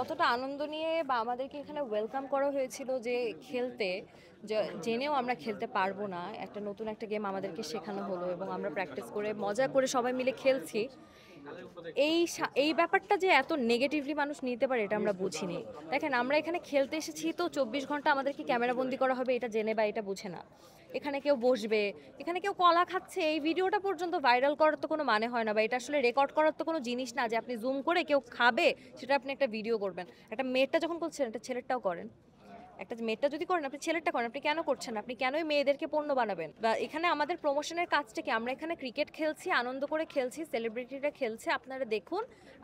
যতটা আনন্দ নিয়ে বা আমাদেরকে এখানে ওয়েলকাম করা হয়েছিল যে খেলতে, জেনেও আমরা খেলতে পারবো না, একটা নতুন একটা গেম আমাদেরকে শেখানো হলো এবং আমরা প্র্যাকটিস করে মজা করে সবাই মিলে খেলছি। এই ব্যাপারটা যে এত নেগেটিভলি মানুষ নিতে পারে এটা আমরা বুঝিনি। দেখেন, আমরা এখানে খেলতে এসেছি তো 24 ঘন্টা আমাদেরকে ক্যামেরাবন্দি করা হবে এটা জেনে বা এটা বুঝে না। এখানে কেউ বসবে, এখানে কেউ কলা খাচ্ছে, এই ভিডিওটা পর্যন্ত ভাইরাল করার তো কোনো মানে হয় না, বা এটা আসলে রেকর্ড করার তো কোনো জিনিস না যে আপনি জুম করে কেউ খাবে সেটা আপনি একটা ভিডিও করবেন। একটা মেয়েরটা যখন করছেন একটা ছেলেরটাও করেন। একটা মেয়েরটা যদি করেন, আপনি ছেলেরটা করেন, আপনি কেন করছেন না? আপনি কেনই মেয়েদেরকে পণ্য বানাবেন? বা এখানে আমাদের প্রমোশনের কাজটা কি? আমরা এখানে ক্রিকেট খেলছি, আনন্দ করে খেলছি, সেলিব্রিটিরা খেলছে, আপনারা দেখুন,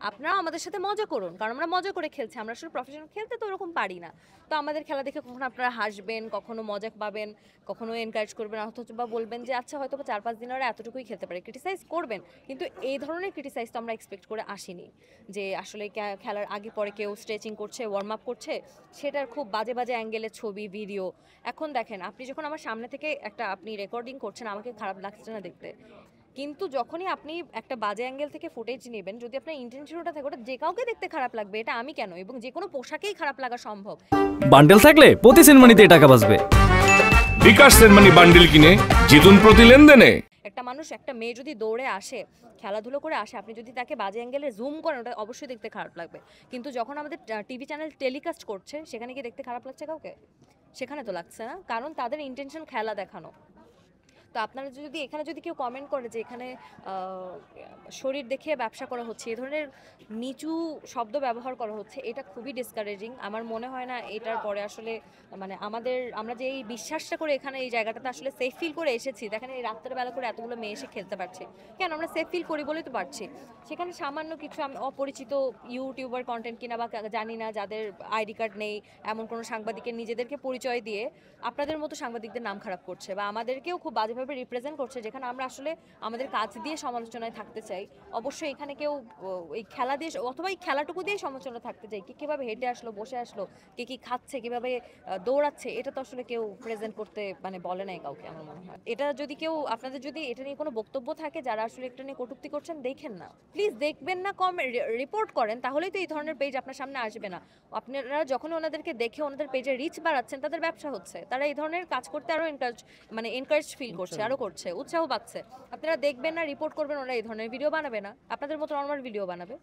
আপনারা আমাদের সাথে মজা করুন, কারণ আমরা মজা করে খেলছি। আমরা আসলে প্রফেশনাল খেলতে তো ওরকম পারি না। তো আমাদের খেলা দেখে কখনো আপনারা হাসবেন, কখনো মজা পাবেন, কখনো এনকারেজ করবেন, অথচ বা বলবেন যে আচ্ছা হয়তো 4-5 দিন ওরা এতটুকুই খেলতে পারে, ক্রিটিসাইজ করবেন। কিন্তু এই ধরনের ক্রিটিসাইজ তো আমরা এক্সপেক্ট করে আসিনি, যে আসলে খেলার আগে পরে কেউ স্ট্রেচিং করছে, ওয়ার্ম আপ করছে, সেটার খুব বাজে বাজে অ্যাঙ্গেলের ছবি ভিডিও। এখন দেখেন, আপনি যখন আমার সামনে থেকে একটা আপনি রেকর্ডিং করছেন, আমাকে খারাপ লাগছে না দেখতে, কিন্তু যখনই আপনি একটা বাজে অ্যাঙ্গেল থেকে ফুটেজ নেবেন, যদি আপনার ইন্টেনশন ওটা থাকে, ওটা যে কাউকে দেখতে খারাপ লাগবে, এটা আমি কেন, এবং যে কোনো পোশাকেই খারাপ লাগা সম্ভব। বান্ডেল থাকলে প্রতি সেনমানিতে টাকা বাঁচবে। বিকাশ সেনমানি বান্ডেল কিনে জিতুন প্রতি লেনদেনে। একটা মানুষ, একটা মেয়ে যদি দৌড়ে আসে, খেলাধুলো করে আসে, আপনি যদি তাকে বাজে অ্যাঙ্গেলে জুম করেন, ওটা অবশ্যই দেখতে খারাপ লাগবে। কিন্তু যখন আমাদের টিভি চ্যানেল টেলিকাস্ট করছে, সেখানে কি দেখতে খারাপ লাগছে কাউকে? সেখানে তো লাগছে না, কারণ তাদের ইন্টেনশন খেলা দেখানো। তো আপনারা যদি এখানে যদি কেউ কমেন্ট করে যে এখানে শরীর দেখিয়ে ব্যবসা করা হচ্ছে, এ ধরনের নিচু শব্দ ব্যবহার করা হচ্ছে, এটা খুবই ডিসকারেজিং। আমার মনে হয় না এটার পরে আসলে মানে আমরা যে এই বিশ্বাসটা করে এখানে এই জায়গাটাতে আসলে সেফ ফিল করে এসেছি, দেখেন এই রাত্রের বেলা করে এতগুলো মেয়ে এসে খেলতে পারছে কেন? আমরা সেফ ফিল করি বলেই তো পারছি। সেখানে সামান্য কিছু আমি অপরিচিত ইউটিউবার কন্টেন্ট কিনা বা জানি না, যাদের আইডি কার্ড নেই, এমন কোনো সাংবাদিকের নিজেদেরকে পরিচয় দিয়ে আপনাদের মতো সাংবাদিকদের নাম খারাপ করছে, বা আমাদেরকেও খুব বাজেভাবে রিপ্রেজেন্ট করছে, যেখানে আমরা আসলে আমাদের কাজ দিয়ে সমালোচনায় থাকতে চাই। অবশ্যই এখানে কেউ এই খেলা দিয়ে অথবা এই খেলাটুকু দিয়ে সমালোচনা থাকতে চাই, কি কীভাবে হেঁটে আসলো, বসে আসলো, কে কী খাচ্ছে, কীভাবে দৌড়াচ্ছে, এটা তো আসলে কেউ প্রেজেন্ট করতে মানে বলে নাই কাউকে, আমার মনে হয়। এটা যদি কেউ, আপনাদের যদি এটা নিয়ে কোনো বক্তব্য থাকে, যারা আসলে এটা নিয়ে কটূক্তি করছেন, দেখেন না প্লিজ, দেখবেন না, রিপোর্ট করেন, তাহলেই তো এই ধরনের পেজ আপনার সামনে আসবে না। আপনারা যখন ওনাদেরকে দেখে ওনাদের পেজে রিচ বাড়াচ্ছেন, তাদের ব্যবসা হচ্ছে, তারা এই ধরনের কাজ করতে আরো এনকারেজ ফিল করছে, আরো করছে, উৎসাহ পাচ্ছে। আপনারা দেখবেন না, রিপোর্ট করবেন, ওরা এই ধরনের ভিডিও বানাবে না, আপনাদের মতো নর্মাল ভিডিও বানাবে।